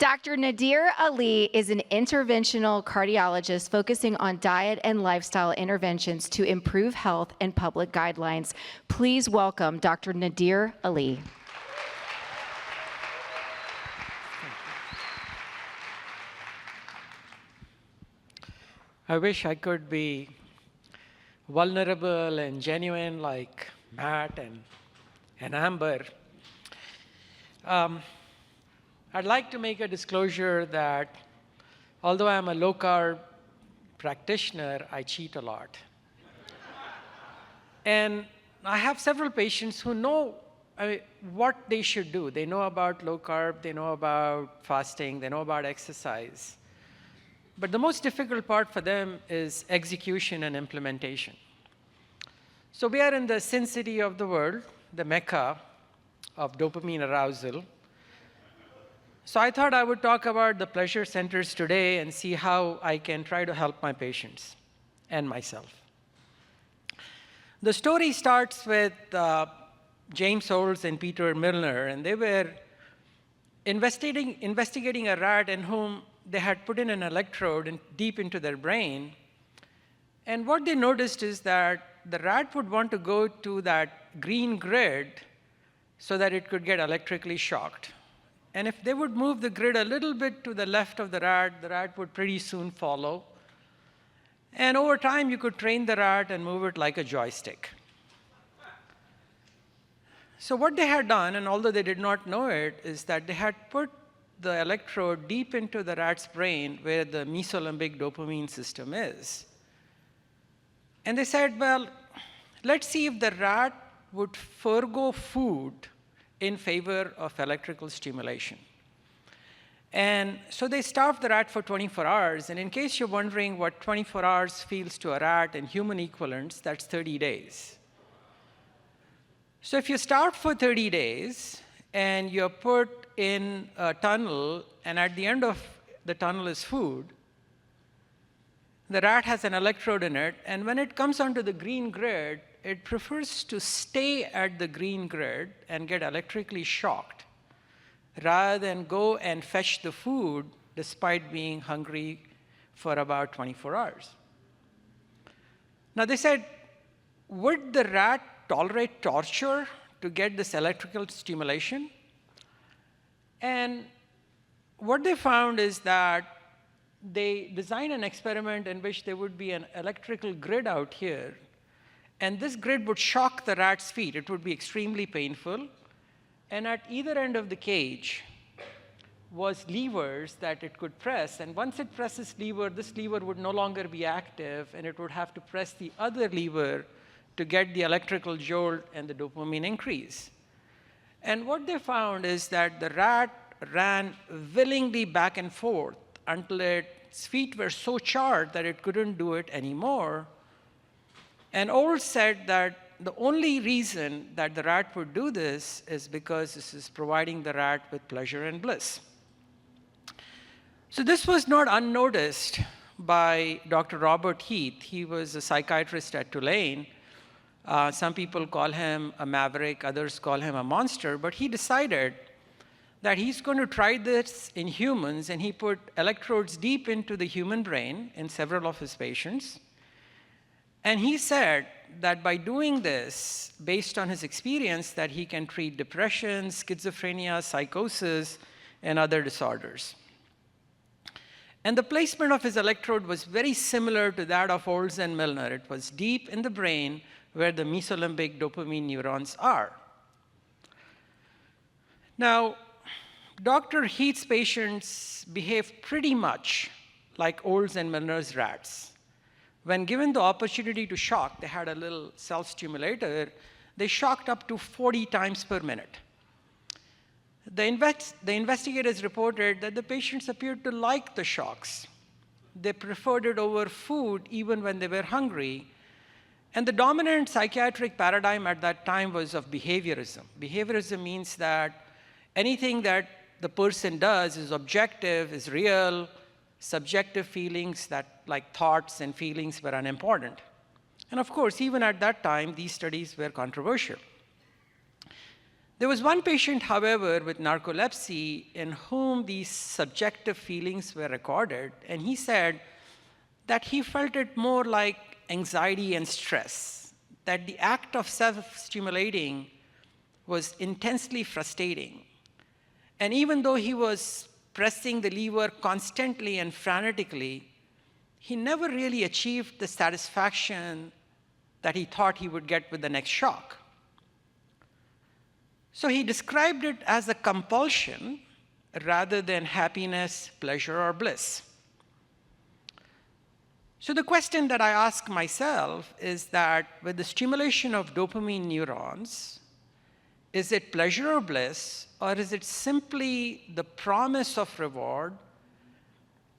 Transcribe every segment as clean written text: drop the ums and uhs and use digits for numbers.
Dr. Nadir Ali is an interventional cardiologist focusing on diet and lifestyle interventions to improve health and public guidelines. Please welcome Dr. Nadir Ali. I wish I could be vulnerable and genuine like Matt and Amber. I'd like to make a disclosure that although I'm a low-carb practitioner, I cheat a lot. And I have several patients who know what they should do. They know about low-carb, they know about fasting, they know about exercise. But the most difficult part for them is execution and implementation. So we are in the sin city of the world, the mecca of dopamine arousal. So I thought I would talk about the pleasure centers today and see how I can try to help my patients and myself. The story starts with James Olds and Peter Milner, and they were investigating a rat in whom they had put in an electrode deep into their brain. And what they noticed is that the rat would want to go to that green grid so that it could get electrically shocked. And if they would move the grid a little bit to the left of the rat would pretty soon follow. And over time, you could train the rat and move it like a joystick. So what they had done, and although they did not know it, is that they had put the electrode deep into the rat's brain where the mesolimbic dopamine system is. And they said, well, let's see if the rat would forego food in favor of electrical stimulation. And so they starved the rat for 24 hours. And in case you're wondering what 24 hours feels to a rat in human equivalents, that's 30 days. So if you starve for 30 days and you're put in a tunnel, and at the end of the tunnel is food, the rat has an electrode in it, and when it comes onto the green grid, it prefers to stay at the green grid and get electrically shocked rather than go and fetch the food despite being hungry for about 24 hours. Now they said, would the rat tolerate torture to get this electrical stimulation? And what they found is that they designed an experiment in which there would be an electrical grid out here, and this grid would shock the rat's feet. It would be extremely painful. And at either end of the cage was levers that it could press. And once it presses lever, this lever would no longer be active, and it would have to press the other lever to get the electrical jolt and the dopamine increase. And what they found is that the rat ran willingly back and forth until its feet were so charred that it couldn't do it anymore. And Olds said that the only reason that the rat would do this is because this is providing the rat with pleasure and bliss. So this was not unnoticed by Dr. Robert Heath. He was a psychiatrist at Tulane. Some people call him a maverick, others call him a monster, but he decided that he's going to try this in humans, and he put electrodes deep into the human brain in several of his patients. And he said that by doing this, based on his experience, that he can treat depression, schizophrenia, psychosis, and other disorders. And the placement of his electrode was very similar to that of Olds and Milner. It was deep in the brain where the mesolimbic dopamine neurons are. Now, Dr. Heath's patients behave pretty much like Olds and Milner's rats. When given the opportunity to shock, they had a little self-stimulator, they shocked up to 40 times per minute. The investigators reported that the patients appeared to like the shocks. They preferred it over food even when they were hungry. And the dominant psychiatric paradigm at that time was of behaviorism. Behaviorism means that anything that the person does is objective, is real. Subjective feelings, that like thoughts and feelings, were unimportant. And of course, even at that time, these studies were controversial. There was one patient, however, with narcolepsy in whom these subjective feelings were recorded, and he said that he felt it more like anxiety and stress, that the act of self-stimulating was intensely frustrating. And even though he was pressing the lever constantly and frantically, he never really achieved the satisfaction that he thought he would get with the next shock. So he described it as a compulsion rather than happiness, pleasure, or bliss. So the question that I ask myself is that with the stimulation of dopamine neurons, is it pleasure or bliss, or is it simply the promise of reward,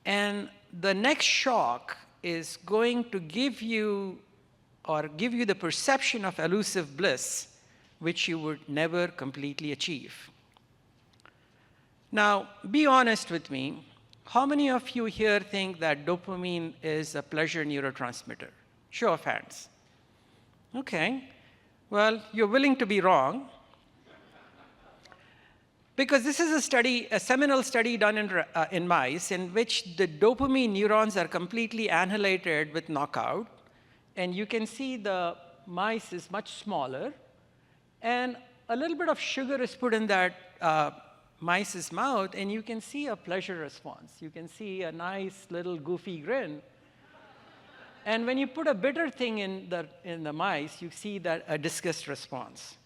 and the next shock is going to give you the perception of elusive bliss, which you would never completely achieve? Now, be honest with me. How many of you here think that dopamine is a pleasure neurotransmitter? Show of hands. Okay. Well, you're willing to be wrong. Because this is a seminal study done in mice in which the dopamine neurons are completely annihilated with knockout. And you can see the mice is much smaller. And a little bit of sugar is put in that mice's mouth, and you can see a pleasure response. You can see a nice little goofy grin. And when you put a bitter thing in the mice, you see that a disgust response.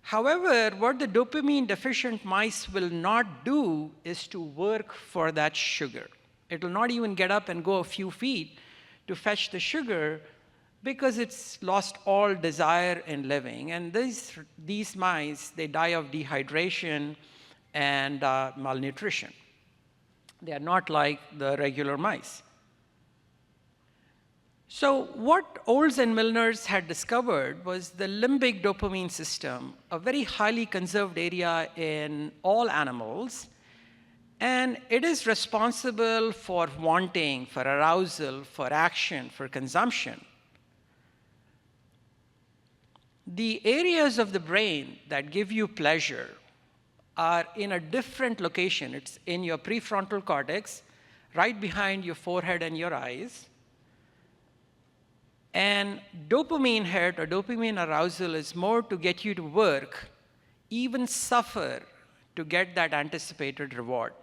However, what the dopamine-deficient mice will not do is to work for that sugar. It will not even get up and go a few feet to fetch the sugar, because it's lost all desire in living. And these mice, they die of dehydration and malnutrition. They are not like the regular mice. So what Olds and Milners had discovered was the limbic dopamine system, a very highly conserved area in all animals, and it is responsible for wanting, for arousal, for action, for consumption. The areas of the brain that give you pleasure are in a different location. It's in your prefrontal cortex, right behind your forehead and your eyes. And dopamine hit or dopamine arousal is more to get you to work, even suffer to get that anticipated reward.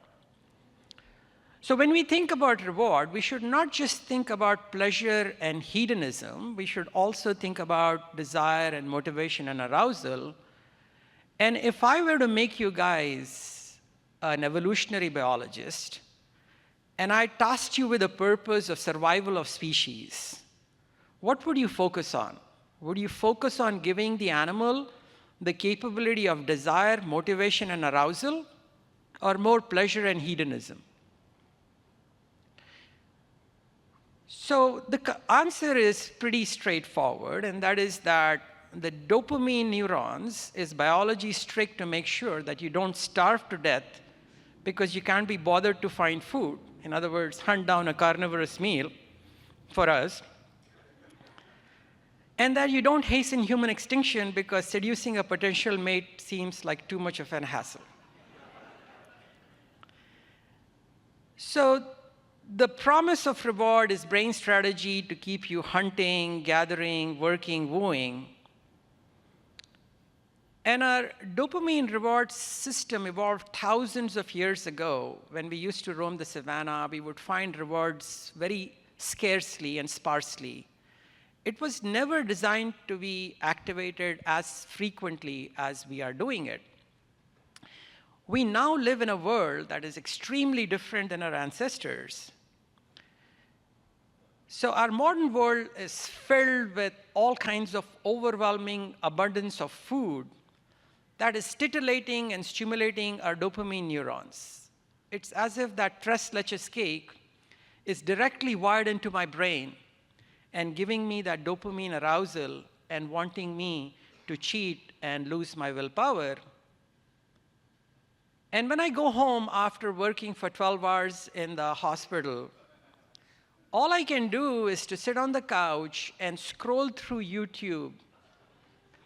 So when we think about reward, we should not just think about pleasure and hedonism. We should also think about desire and motivation and arousal. And if I were to make you guys an evolutionary biologist, and I tasked you with the purpose of survival of species, what would you focus on? Would you focus on giving the animal the capability of desire, motivation, and arousal, or more pleasure and hedonism? So the answer is pretty straightforward, and that is that the dopamine neurons is biology strict to make sure that you don't starve to death because you can't be bothered to find food. In other words, hunt down a carnivorous meal for us. And that you don't hasten human extinction because seducing a potential mate seems like too much of an hassle. So the promise of reward is brain strategy to keep you hunting, gathering, working, wooing. And our dopamine reward system evolved thousands of years ago. When we used to roam the savannah, we would find rewards very scarcely and sparsely. It was never designed to be activated as frequently as we are doing it. We now live in a world that is extremely different than our ancestors. So our modern world is filled with all kinds of overwhelming abundance of food that is titillating and stimulating our dopamine neurons. It's as if that tres leches cake is directly wired into my brain and giving me that dopamine arousal and wanting me to cheat and lose my willpower. And when I go home after working for 12 hours in the hospital, all I can do is to sit on the couch and scroll through YouTube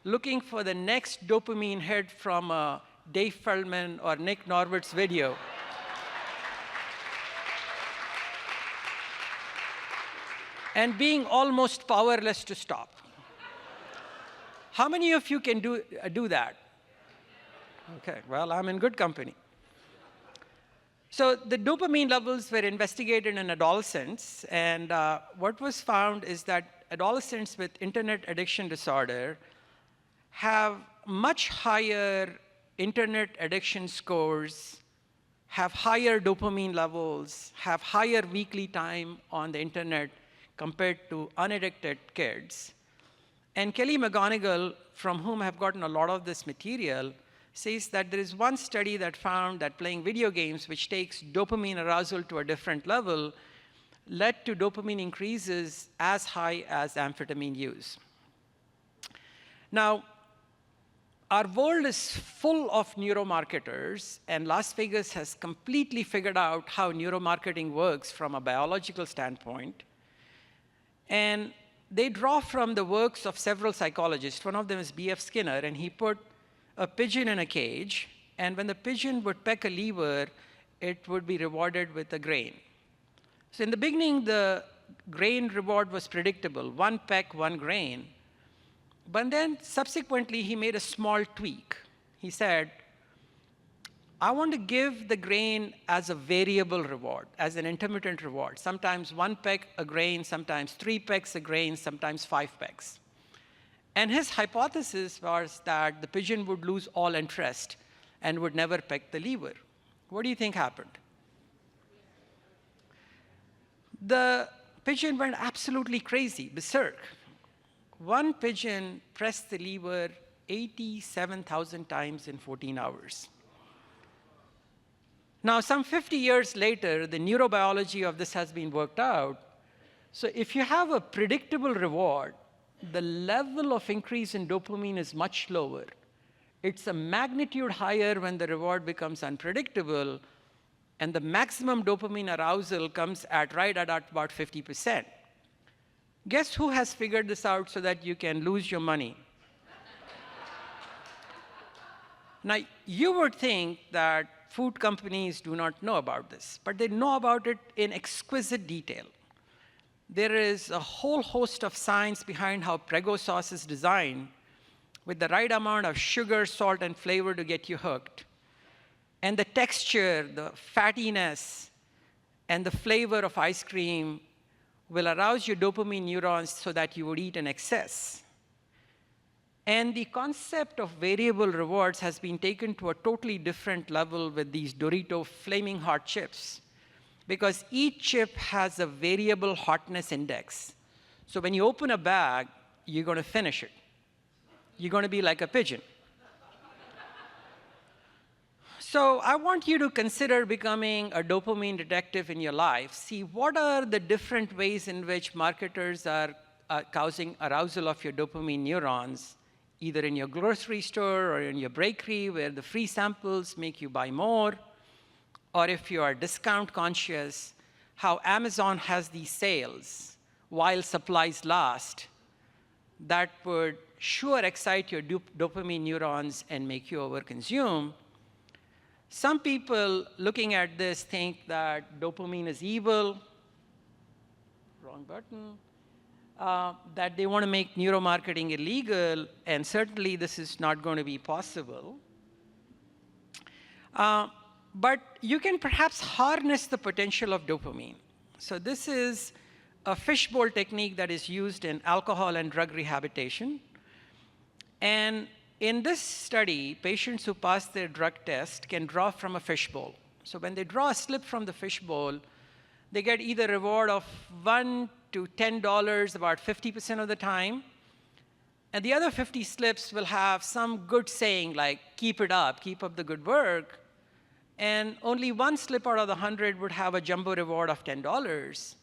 looking for the next dopamine hit from a Dave Feldman or Nick Norbert's video. And being almost powerless to stop. How many of you can do that? Okay, well, I'm in good company. So the dopamine levels were investigated in adolescents, and what was found is that adolescents with internet addiction disorder have much higher internet addiction scores, have higher dopamine levels, have higher weekly time on the internet compared to unaddicted kids. And Kelly McGonigal, from whom I've gotten a lot of this material, says that there is one study that found that playing video games, which takes dopamine arousal to a different level, led to dopamine increases as high as amphetamine use. Now, our world is full of neuromarketers, and Las Vegas has completely figured out how neuromarketing works from a biological standpoint. And they draw from the works of several psychologists. One of them is B.F. Skinner, and he put a pigeon in a cage, and when the pigeon would peck a lever, it would be rewarded with a grain. So in the beginning, the grain reward was predictable, one peck, one grain. But then subsequently, he made a small tweak. He said, I want to give the grain as a variable reward, as an intermittent reward. Sometimes one peck a grain, sometimes 3 pecks a grain, sometimes 5 pecks. And his hypothesis was that the pigeon would lose all interest and would never peck the lever. What do you think happened? The pigeon went absolutely crazy, berserk. One pigeon pressed the lever 87,000 times in 14 hours. Now, some 50 years later, the neurobiology of this has been worked out. So if you have a predictable reward, the level of increase in dopamine is much lower. It's a magnitude higher when the reward becomes unpredictable, and the maximum dopamine arousal comes right at about 50%. Guess who has figured this out so that you can lose your money? Now, you would think that food companies do not know about this, but they know about it in exquisite detail. There is a whole host of science behind how Prego sauce is designed with the right amount of sugar, salt, and flavor to get you hooked. And the texture, the fattiness, and the flavor of ice cream will arouse your dopamine neurons so that you would eat in excess. And the concept of variable rewards has been taken to a totally different level with these Dorito flaming hot chips, because each chip has a variable hotness index. So when you open a bag, you're going to finish it. You're going to be like a pigeon. So I want you to consider becoming a dopamine detective in your life. See, what are the different ways in which marketers are causing arousal of your dopamine neurons, either in your grocery store or in your bakery, where the free samples make you buy more, or if you are discount conscious, how Amazon has these sales while supplies last that would sure excite your dopamine neurons and make you overconsume. Some people looking at this think that dopamine is evil, wrong button, that they want to make neuromarketing illegal, and certainly this is not going to be possible. But you can perhaps harness the potential of dopamine. So this is a fishbowl technique that is used in alcohol and drug rehabilitation. And in this study, patients who pass their drug test can draw from a fishbowl. So when they draw a slip from the fishbowl, they get either a reward of $1 to $10 about 50% of the time. And the other 50 slips will have some good saying like, keep it up, keep up the good work. And only one slip out of the 100 would have a jumbo reward of $10.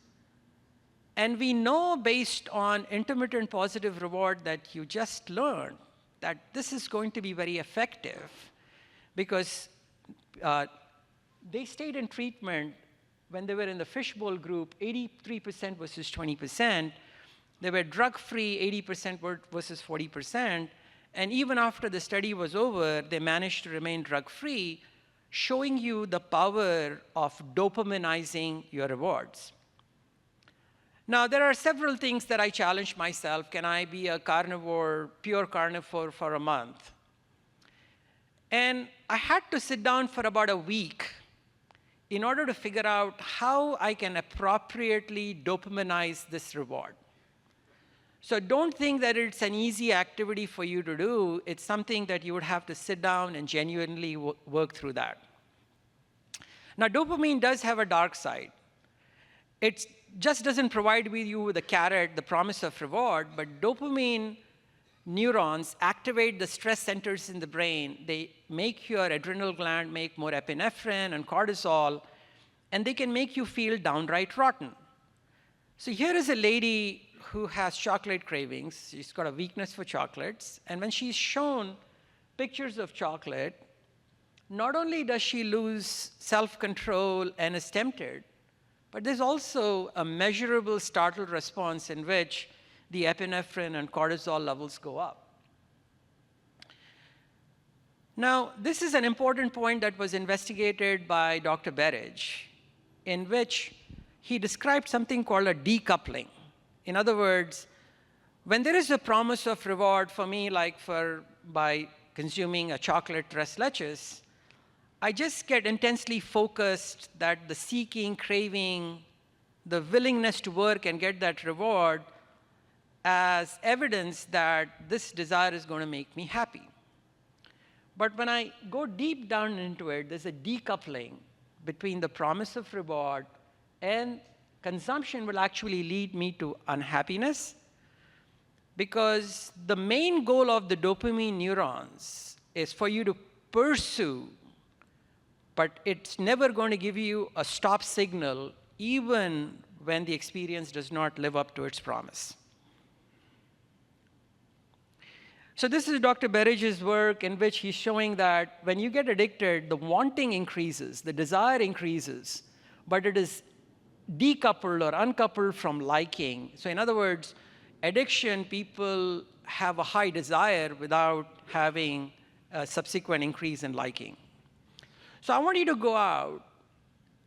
And we know based on intermittent positive reward that you just learned that this is going to be very effective because they stayed in treatment when they were in the fishbowl group, 83% versus 20%. They were drug-free, 80% versus 40%. And even after the study was over, they managed to remain drug-free, showing you the power of dopaminizing your rewards. Now, there are several things that I challenge myself. Can I be a carnivore, pure carnivore for a month? And I had to sit down for about a week in order to figure out how I can appropriately dopaminize this reward. So don't think that it's an easy activity for you to do. It's something that you would have to sit down and genuinely work through that. Now, dopamine does have a dark side. It just doesn't provide you with a carrot, the promise of reward, but dopamine neurons activate the stress centers in the brain. They make your adrenal gland make more epinephrine and cortisol, and they can make you feel downright rotten. So here is a lady who has chocolate cravings. She's got a weakness for chocolates. And when she's shown pictures of chocolate, not only does she lose self-control and is tempted, but there's also a measurable startle response in which the epinephrine and cortisol levels go up. Now, this is an important point that was investigated by Dr. Berridge, in which he described something called a decoupling. In other words, when there is a promise of reward for me, like by consuming a chocolate tres leches, I just get intensely focused that the seeking, craving, the willingness to work and get that reward as evidence that this desire is going to make me happy. But when I go deep down into it, there's a decoupling between the promise of reward and consumption will actually lead me to unhappiness, because the main goal of the dopamine neurons is for you to pursue, but it's never going to give you a stop signal even when the experience does not live up to its promise. So this is Dr. Berridge's work in which he's showing that when you get addicted, the wanting increases, the desire increases, but it is decoupled or uncoupled from liking. So in other words, addiction, people have a high desire without having a subsequent increase in liking. So I want you to go out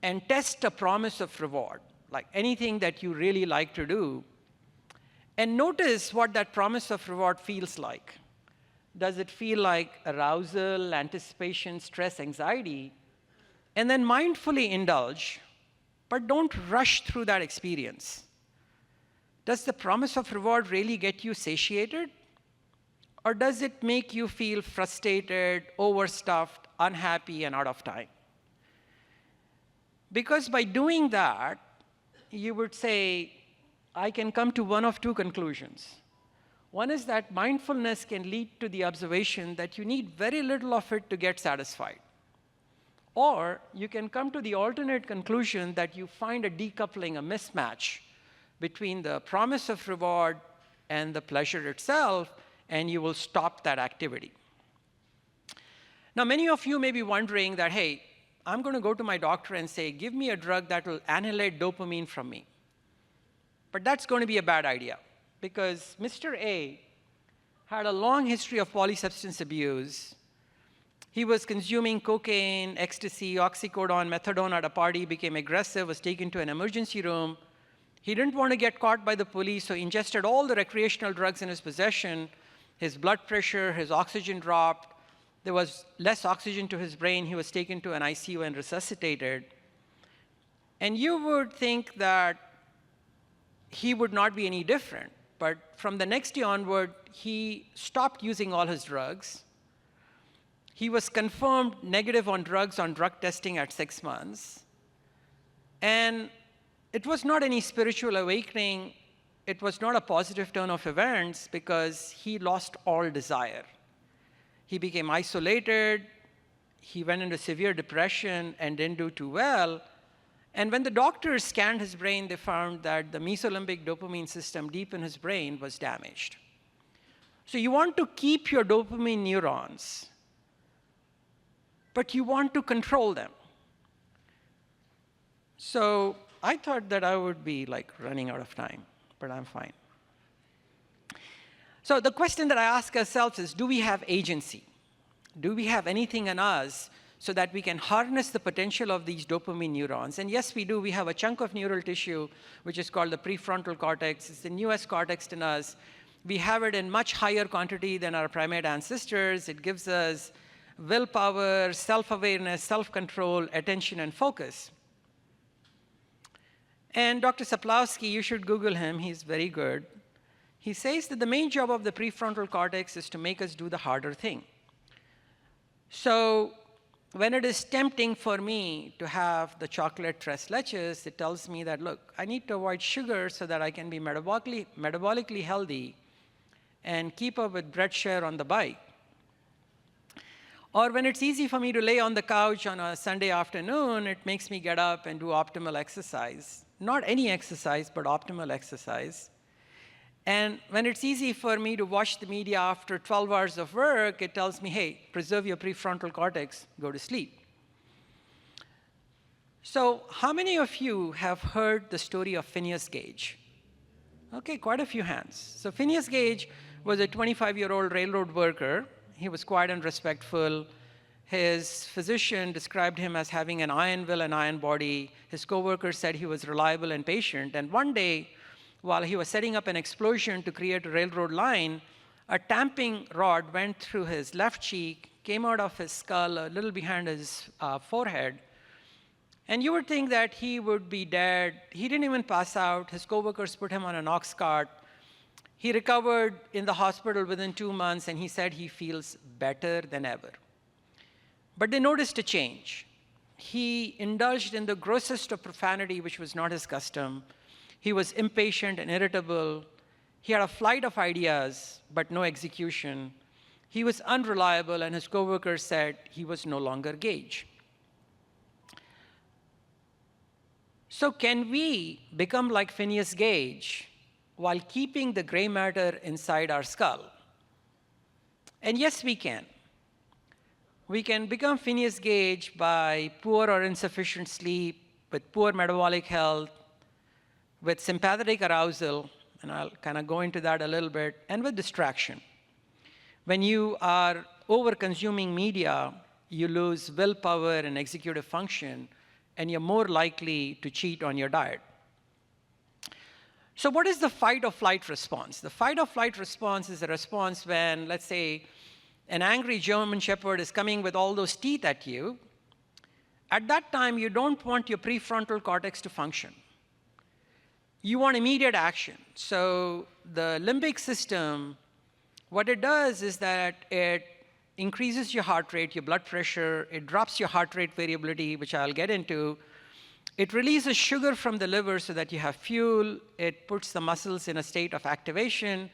and test a promise of reward, like anything that you really like to do, and notice what that promise of reward feels like. Does it feel like arousal, anticipation, stress, anxiety? And then mindfully indulge, but don't rush through that experience. Does the promise of reward really get you satiated? Or does it make you feel frustrated, overstuffed, unhappy, and out of time? Because by doing that, you would say, I can come to one of two conclusions. One is that mindfulness can lead to the observation that you need very little of it to get satisfied. Or you can come to the alternate conclusion that you find a decoupling, a mismatch between the promise of reward and the pleasure itself, and you will stop that activity. Now, many of you may be wondering that, hey, I'm going to go to my doctor and say, give me a drug that will annihilate dopamine from me. But that's going to be a bad idea, because Mr. A had a long history of polysubstance abuse. He was consuming cocaine, ecstasy, oxycodone, methadone at a party, became aggressive, was taken to an emergency room. He didn't want to get caught by the police, so he ingested all the recreational drugs in his possession. His blood pressure, his oxygen dropped. There was less oxygen to his brain. He was taken to an ICU and resuscitated. And you would think that he would not be any different. But from the next year onward, he stopped using all his drugs. He was confirmed negative on drugs on drug testing at 6 months. And it was not any spiritual awakening. It was not a positive turn of events, because he lost all desire. He became isolated. He went into severe depression and didn't do too well. And when the doctors scanned his brain, they found that the mesolimbic dopamine system deep in his brain was damaged. So you want to keep your dopamine neurons, but you want to control them. So I thought that I would be like running out of time, but I'm fine. So the question that I ask ourselves is, do we have agency? Do we have anything in us so that we can harness the potential of these dopamine neurons? And yes, we do. We have a chunk of neural tissue, which is called the prefrontal cortex. It's the newest cortex in us. We have it in much higher quantity than our primate ancestors. It gives us willpower, self-awareness, self-control, attention, and focus. And Dr. Sapolsky, you should Google him. He's very good. He says that the main job of the prefrontal cortex is to make us do the harder thing. So when it is tempting for me to have the chocolate tres leches, it tells me that, look, I need to avoid sugar so that I can be metabolically healthy and keep up with bread share on the bike. Or when it's easy for me to lay on the couch on a Sunday afternoon, it makes me get up and do optimal exercise. Not any exercise, but optimal exercise. And when it's easy for me to watch the media after 12 hours of work, it tells me, hey, preserve your prefrontal cortex, go to sleep. So how many of you have heard the story of Phineas Gage? Okay, quite a few hands. So Phineas Gage was a 25-year-old railroad worker. He was quiet and respectful. His physician described him as having an iron will and iron body. His coworkers said he was reliable and patient. And one day, while he was setting up an explosion to create a railroad line, a tamping rod went through his left cheek, came out of his skull, a little behind his forehead. And you would think that he would be dead. He didn't even pass out. His coworkers put him on an ox cart. He recovered in the hospital within 2 months, and he said he feels better than ever. But they noticed a change. He indulged in the grossest of profanity, which was not his custom. He was impatient and irritable. He had a flight of ideas, but no execution. He was unreliable, and his coworkers said he was no longer Gage. So can we become like Phineas Gage while keeping the gray matter inside our skull? And yes, we can. We can become Phineas Gage by poor or insufficient sleep, with poor metabolic health, with sympathetic arousal, and I'll kind of go into that a little bit, and with distraction. When you are over-consuming media, you lose willpower and executive function, and you're more likely to cheat on your diet. So what is the fight-or-flight response? The fight-or-flight response is a response when, let's say, an angry German Shepherd is coming with all those teeth at you. At that time, you don't want your prefrontal cortex to function. You want immediate action. So the limbic system, what it does is that it increases your heart rate, your blood pressure, it drops your heart rate variability, which I'll get into. It releases sugar from the liver so that you have fuel. It puts the muscles in a state of activation.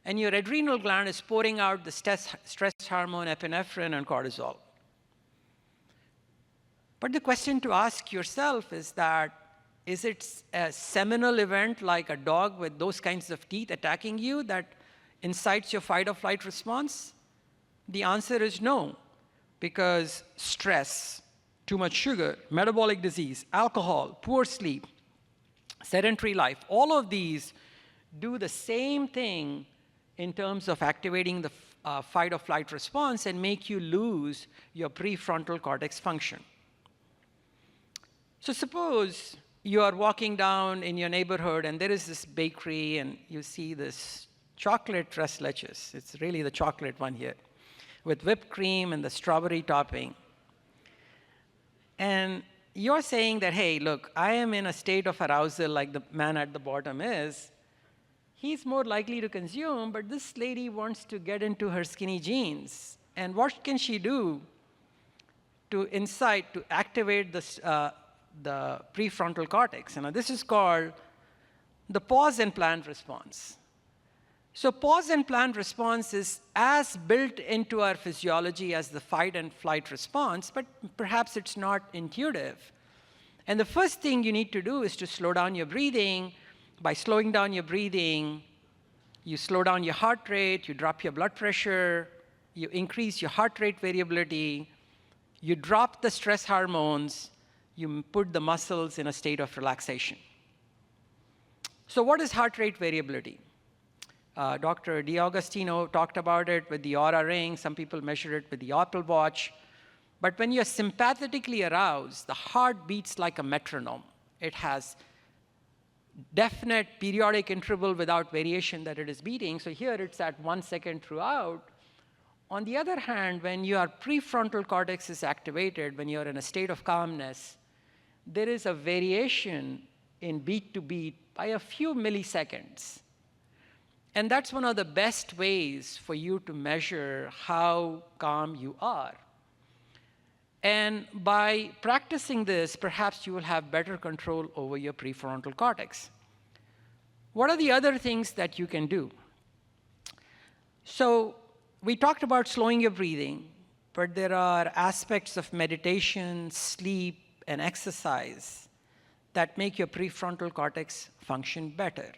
And your adrenal gland is pouring out the stress hormone, epinephrine, and cortisol. But the question to ask yourself is that, is it a seminal event like a dog with those kinds of teeth attacking you that incites your fight-or-flight response? The answer is no, because stress, too much sugar, metabolic disease, alcohol, poor sleep, sedentary life, all of these do the same thing in terms of activating the fight-or-flight response and make you lose your prefrontal cortex function. So suppose you are walking down in your neighborhood and there is this bakery and you see this chocolate tres leches. It's really the chocolate one here, with whipped cream and the strawberry topping. And you're saying that, hey, look, I am in a state of arousal like the man at the bottom is. He's more likely to consume, but this lady wants to get into her skinny jeans. And what can she do to activate the prefrontal cortex? And this is called the pause and plan response. So pause and plan response is as built into our physiology as the fight and flight response, but perhaps it's not intuitive. And the first thing you need to do is to slow down your breathing. By slowing down your breathing, you slow down your heart rate, you drop your blood pressure, you increase your heart rate variability, you drop the stress hormones, you put the muscles in a state of relaxation. So what is heart rate variability? Dr. D'Agostino talked about it with the Aura ring. Some people measure it with the Apple Watch. But when you're sympathetically aroused, the heart beats like a metronome. It has definite periodic interval without variation that it is beating. So here it's at 1 second throughout. On the other hand, when your prefrontal cortex is activated, when you're in a state of calmness, there is a variation in beat to beat by a few milliseconds. And that's one of the best ways for you to measure how calm you are. And by practicing this, perhaps you will have better control over your prefrontal cortex. What are the other things that you can do? So we talked about slowing your breathing, but there are aspects of meditation, sleep, and exercise that make your prefrontal cortex function better.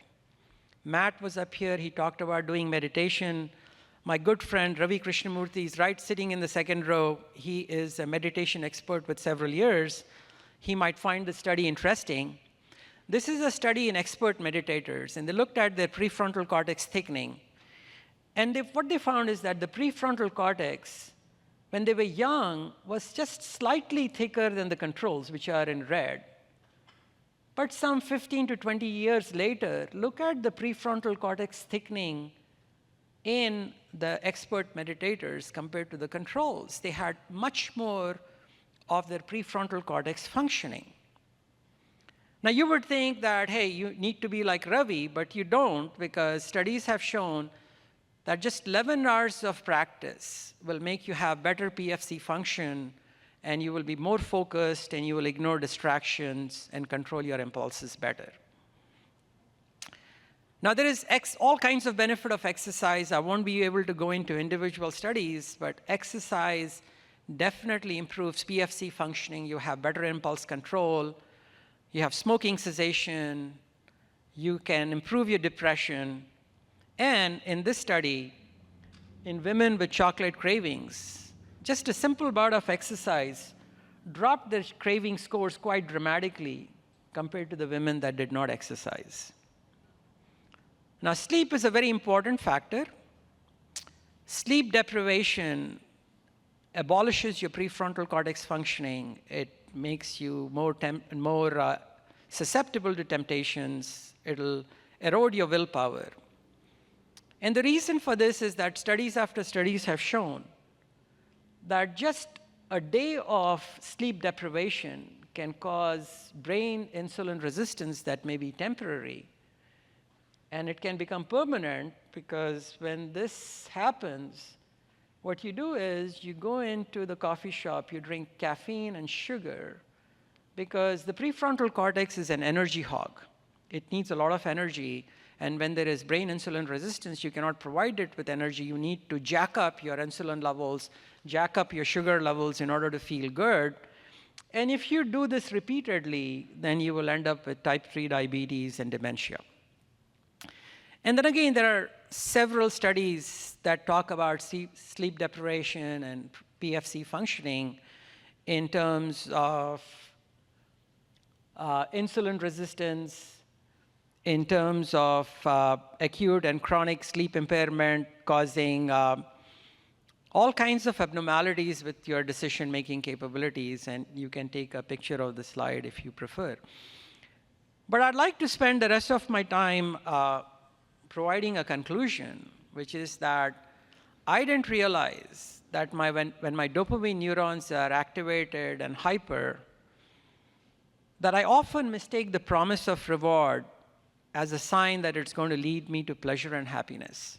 Matt was up here. He talked about doing meditation. My good friend Ravi Krishnamurthy is right sitting in the second row. He is a meditation expert with several years. He might find the study interesting. This is a study in expert meditators, and they looked at their prefrontal cortex thickening. And what they found is that the prefrontal cortex, when they were young, was just slightly thicker than the controls, which are in red. But some 15 to 20 years later, look at the prefrontal cortex thickening in the expert meditators compared to the controls. They had much more of their prefrontal cortex functioning. Now, you would think that, hey, you need to be like Ravi, but you don't, because studies have shown that just 11 hours of practice will make you have better PFC function, and you will be more focused, and you will ignore distractions and control your impulses better. Now, there is all kinds of benefit of exercise. I won't be able to go into individual studies, but exercise definitely improves PFC functioning. You have better impulse control. You have smoking cessation. You can improve your depression. And in this study, in women with chocolate cravings, just a simple bout of exercise dropped their craving scores quite dramatically compared to the women that did not exercise. Now, sleep is a very important factor. Sleep deprivation abolishes your prefrontal cortex functioning. It makes you more susceptible to temptations. It'll erode your willpower. And the reason for this is that studies after studies have shown that just a day of sleep deprivation can cause brain insulin resistance that may be temporary. And it can become permanent, because when this happens, what you do is you go into the coffee shop, you drink caffeine and sugar, because the prefrontal cortex is an energy hog. It needs a lot of energy. And when there is brain insulin resistance, you cannot provide it with energy. You need to jack up your insulin levels, jack up your sugar levels in order to feel good. And if you do this repeatedly, then you will end up with type 3 diabetes and dementia. And then again, there are several studies that talk about sleep deprivation and PFC functioning in terms of insulin resistance, in terms of acute and chronic sleep impairment causing all kinds of abnormalities with your decision-making capabilities. And you can take a picture of the slide if you prefer. But I'd like to spend the rest of my time providing a conclusion, which is that I didn't realize that when my dopamine neurons are activated and hyper, that I often mistake the promise of reward as a sign that it's going to lead me to pleasure and happiness.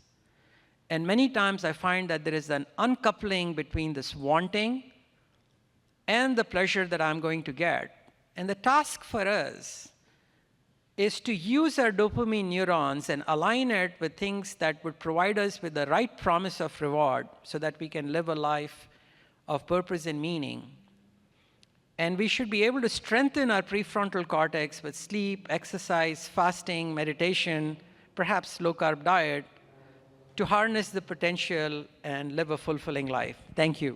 And many times I find that there is an uncoupling between this wanting and the pleasure that I'm going to get. And the task for us is to use our dopamine neurons and align it with things that would provide us with the right promise of reward so that we can live a life of purpose and meaning. And we should be able to strengthen our prefrontal cortex with sleep, exercise, fasting, meditation, perhaps low-carb diet, to harness the potential and live a fulfilling life. Thank you.